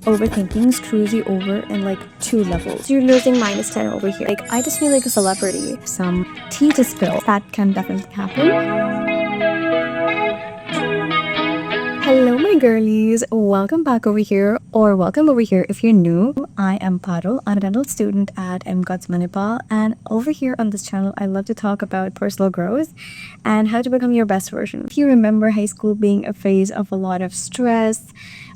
overthinking screws you over in like two levels. You're losing -10 over here. Like, I just feel like a celebrity. Some tea to spill. That can definitely happen. Hello, my girlies. Welcome back over here, or welcome over here if you're new. I am Parul. I'm a dental student at MGOTS Manipal, and over here on this channel, I love to talk about personal growth and how to become your best version. If you remember high school being a phase of a lot of stress,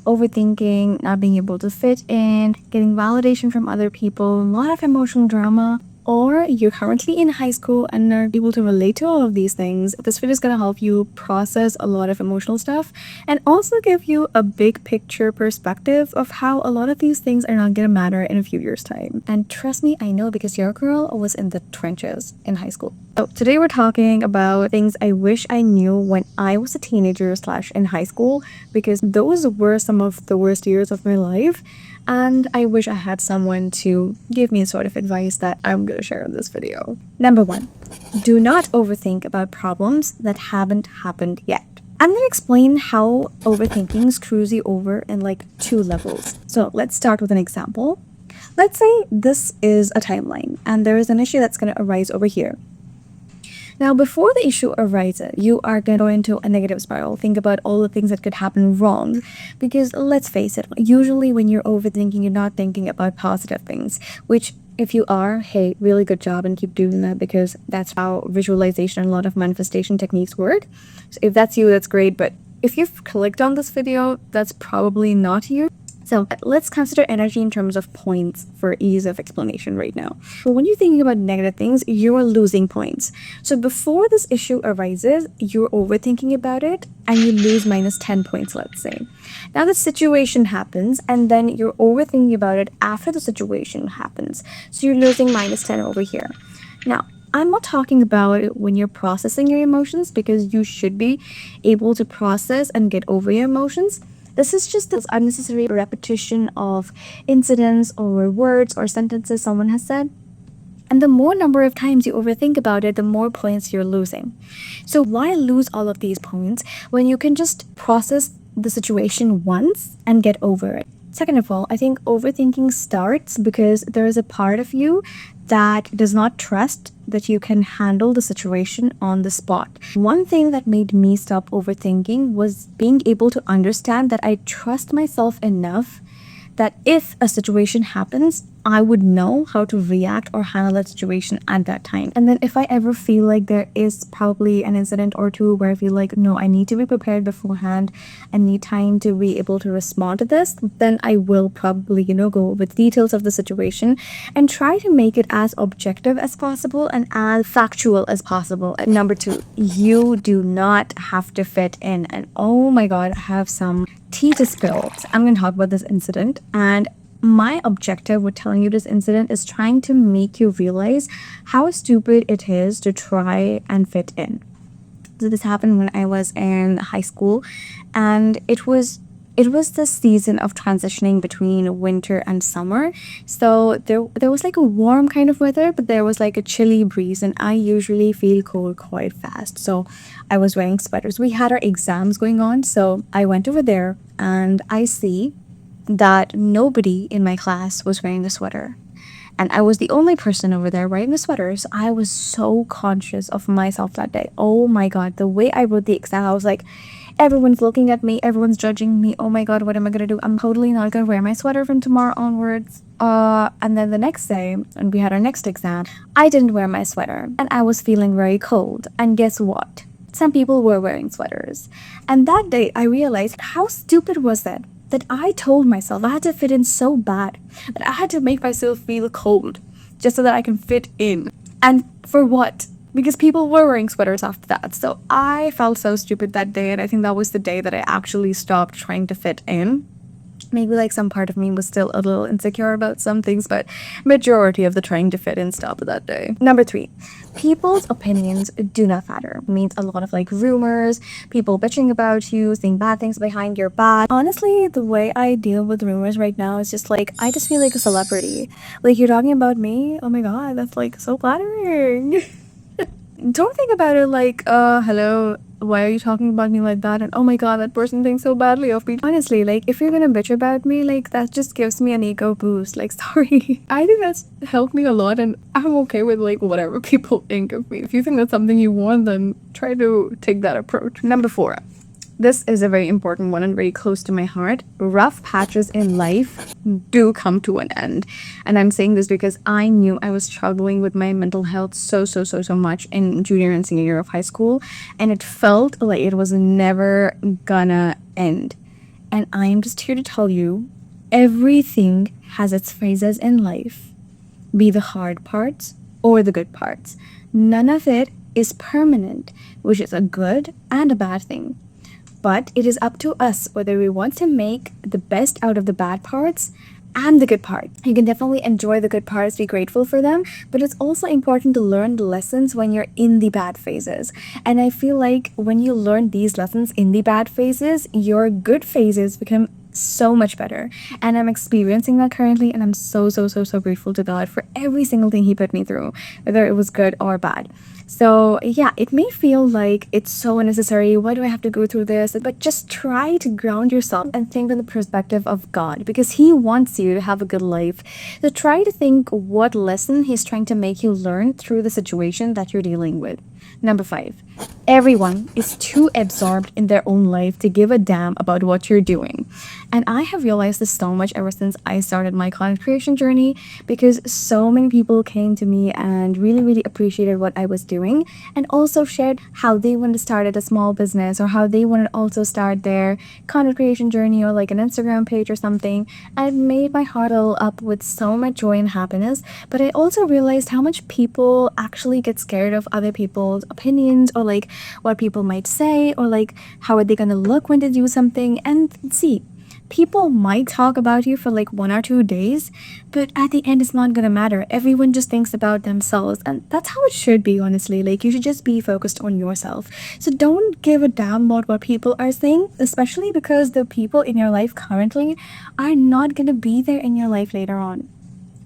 overthinking, not being able to fit in, getting validation from other people, a lot of emotional drama, or you're currently in high school and are able to relate to all of these things, this video is going to help you process a lot of emotional stuff and also give you a big picture perspective of how a lot of these things are not going to matter in a few years' time. And trust me, I know, because your girl was in the trenches in high school. So today we're talking about things I wish I knew when I was a teenager / in high school, because those were some of the worst years of my life. And I wish I had someone to give me a sort of advice that I'm going to share in this video. Number 1, do not overthink about problems that haven't happened yet. I'm going to explain how overthinking screws you over in like two levels. So let's start with an example. Let's say this is a timeline and there is an issue that's going to arise over here. Now, before the issue arises, you are going to go into a negative spiral. Think about all the things that could happen wrong. Because let's face it, usually when you're overthinking, you're not thinking about positive things. Which, if you are, hey, really good job and keep doing that, because that's how visualization and a lot of manifestation techniques work. So if that's you, that's great. But if you've clicked on this video, that's probably not you. So let's consider energy in terms of points for ease of explanation right now. But when you're thinking about negative things, you're losing points. So before this issue arises, you're overthinking about it and you lose -10 points, let's say. Now the situation happens and then you're overthinking about it after the situation happens. So you're losing -10 over here. Now, I'm not talking about when you're processing your emotions, because you should be able to process and get over your emotions. This is just this unnecessary repetition of incidents or words or sentences someone has said. And the more number of times you overthink about it, the more points you're losing. So why lose all of these points when you can just process the situation once and get over it? Second of all, I think overthinking starts because there is a part of you that does not trust that you can handle the situation on the spot. One thing that made me stop overthinking was being able to understand that I trust myself enough that if a situation happens, I would know how to react or handle that situation at that time. And then if I ever feel like there is probably an incident or two where I feel like, no, I need to be prepared beforehand and need time to be able to respond to this, then I will probably, go with details of the situation and try to make it as objective as possible and as factual as possible. Number 2, you do not have to fit in. And oh my God, I have some tea to spill. So I'm going to talk about this incident, and my objective with telling you this incident is trying to make you realize how stupid it is to try and fit in. So this happened when I was in high school, and it was this season of transitioning between winter and summer. So there was like a warm kind of weather, but there was like a chilly breeze, and I usually feel cold quite fast. So I was wearing sweaters. We had our exams going on, so I went over there and I see that nobody in my class was wearing the sweater. And I was the only person over there wearing the sweater. So I was so conscious of myself that day. Oh my God, the way I wrote the exam, I was like, everyone's looking at me, everyone's judging me. Oh my God, what am I gonna do? I'm totally not gonna wear my sweater from tomorrow onwards. And then the next day, when we had our next exam, I didn't wear my sweater and I was feeling very cold. And guess what? Some people were wearing sweaters. And that day I realized, how stupid was that I told myself I had to fit in so bad that I had to make myself feel cold just so that I can fit in. And for what? Because people were wearing sweaters after that. So I felt so stupid that day, and I think that was the day that I actually stopped trying to fit in. Maybe like some part of me was still a little insecure about some things, but majority of the trying to fit in stopped that day. Number 3, people's opinions do not matter. It means a lot of like rumors, people bitching about you, saying bad things behind your back. Honestly, the way I deal with rumors right now is just like, I just feel like a celebrity. Like, you're talking about me? Oh my God, that's like so flattering. don't think about it like, hello, why are you talking about me like that? And oh my god, that person thinks so badly of me. Honestly, like, if you're gonna bitch about me, like, that just gives me an ego boost. Like, sorry. I think that's helped me a lot, and I'm okay with, like, whatever people think of me. If you think that's something you want, then try to take that approach. Number 4. This is a very important one and very close to my heart. Rough patches in life do come to an end. And I'm saying this because I knew I was struggling with my mental health so much in junior and senior year of high school. And it felt like it was never gonna end. And I am just here to tell you everything has its phases in life, be the hard parts or the good parts. None of it is permanent, which is a good and a bad thing. But it is up to us whether we want to make the best out of the bad parts and the good parts. You can definitely enjoy the good parts, be grateful for them, but it's also important to learn the lessons when you're in the bad phases. And I feel like when you learn these lessons in the bad phases, your good phases become so much better. And I'm experiencing that currently, and I'm so grateful to God for every single thing He put me through, whether it was good or bad. So, yeah, it may feel like it's so unnecessary. Why do I have to go through this? But just try to ground yourself and think from the perspective of God, because He wants you to have a good life. So, try to think what lesson He's trying to make you learn through the situation that you're dealing with. Number 5. Everyone is too absorbed in their own life to give a damn about what you're doing. And I have realized this so much ever since I started my content creation journey, because so many people came to me and really appreciated what I was doing, and also shared how they wanted to start at a small business, or how they wanted to also start their content creation journey, or like an Instagram page or something. And it made my heart fill up with so much joy and happiness. But I also realized how much people actually get scared of other people's opinions, or like what people might say, or like how are they gonna look when they do something. And see, people might talk about you for like 1 or 2 days, but at the end, it's not gonna matter. Everyone just thinks about themselves, and that's how it should be, honestly. Like, you should just be focused on yourself. So, don't give a damn about what people are saying, especially because the people in your life currently are not gonna be there in your life later on.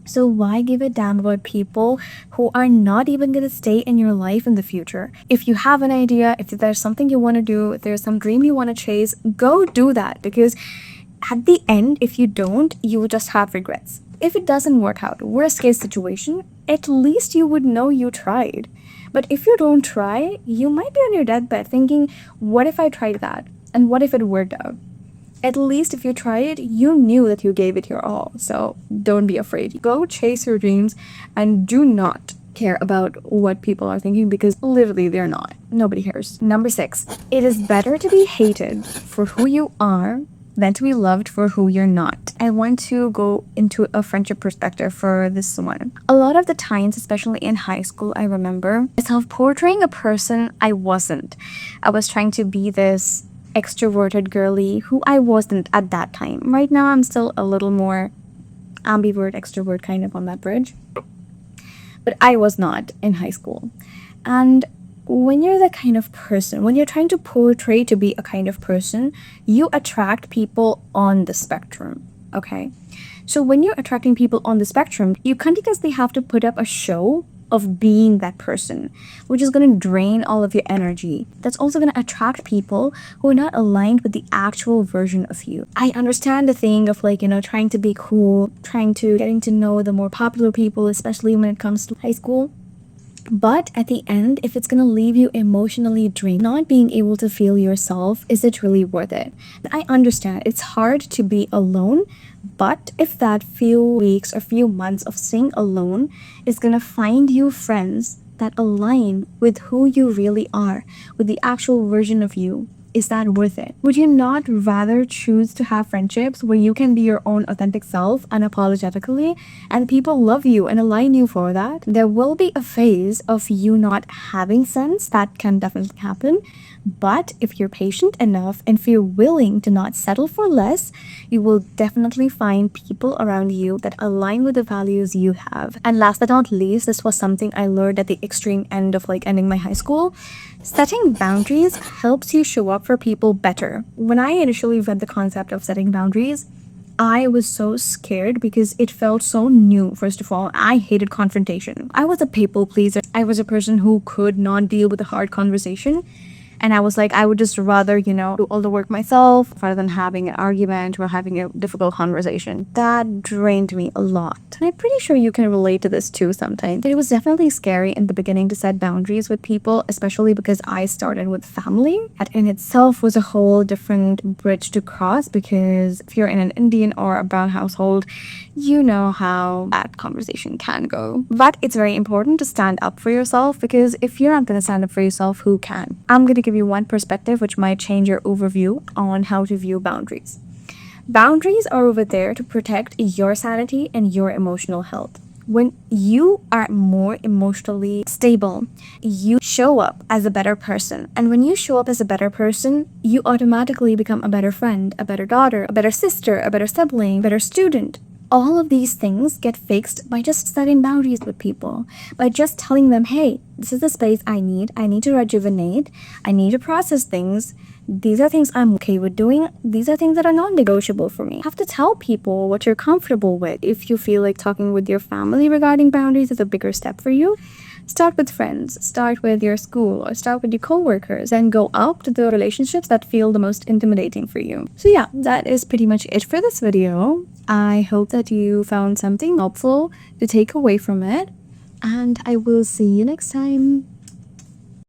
So why give a damn about people who are not even going to stay in your life in the future? If you have an idea, if there's something you want to do, if there's some dream you want to chase, go do that, because at the end, if you don't, you will just have regrets. If it doesn't work out, worst case situation, at least you would know you tried. But if you don't try, you might be on your deathbed thinking, what if I tried that? And what if it worked out? At least if you try it, you knew that you gave it your all. So don't be afraid. Go chase your dreams and do not care about what people are thinking, because literally they're not. Nobody cares. Number 6. It is better to be hated for who you are than to be loved for who you're not. I want to go into a friendship perspective for this one. A lot of the times, especially in high school, I remember myself portraying a person I wasn't. I was trying to be this extroverted girly who I wasn't at that time. Right now, I'm still a little more ambivert, extrovert kind of on that bridge. But I was not in high school. And when you're the kind of person, when you're trying to portray to be a kind of person, you attract people on the spectrum, okay? So when you're attracting people on the spectrum, you continuously have to put up a show of being that person, which is going to drain all of your energy. That's also going to attract people who are not aligned with the actual version of you. I understand the thing of, like, trying to be cool, getting to know the more popular people, especially when it comes to high school. But at the end, if it's gonna leave you emotionally drained, not being able to feel yourself, is it really worth it? I understand it's hard to be alone, but if that few weeks or few months of staying alone is gonna find you friends that align with who you really are, with the actual version of you, is that worth it? Would you not rather choose to have friendships where you can be your own authentic self unapologetically, and people love you and align you for that? There will be a phase of you not having sense. That can definitely happen. But if you're patient enough and if you're willing to not settle for less, you will definitely find people around you that align with the values you have. And last but not least, this was something I learned at the extreme end of ending my high school. Setting boundaries helps you show up for people better. When I initially read the concept of setting boundaries, I was so scared because it felt so new. First of all, I hated confrontation. I was a people pleaser. I was a person who could not deal with a hard conversation. And I was like, I would just rather, do all the work myself rather than having an argument or having a difficult conversation. That drained me a lot. And I'm pretty sure you can relate to this too sometimes. It was definitely scary in the beginning to set boundaries with people, especially because I started with family. That in itself was a whole different bridge to cross because if you're in an Indian or a brown household, you know how that conversation can go. But it's very important to stand up for yourself because if you're not going to stand up for yourself, who can? I'm going to give you one perspective which might change your overview on how to view boundaries. Boundaries are over there to protect your sanity and your emotional health. When you are more emotionally stable, you show up as a better person. And when you show up as a better person, you automatically become a better friend, a better daughter, a better sister, a better sibling, a better student. All of these things get fixed by just setting boundaries with people, by just telling them, hey, this is the space I need to rejuvenate, I need to process things. These are things I'm okay with doing. These are things that are non-negotiable for me. You have to tell people what you're comfortable with. If you feel like talking with your family regarding boundaries is a bigger step for you, start with friends, start with your school, or start with your coworkers, and go up to the relationships that feel the most intimidating for you. So yeah, that is pretty much it for this video. I hope that you found something helpful to take away from it, and I will see you next time.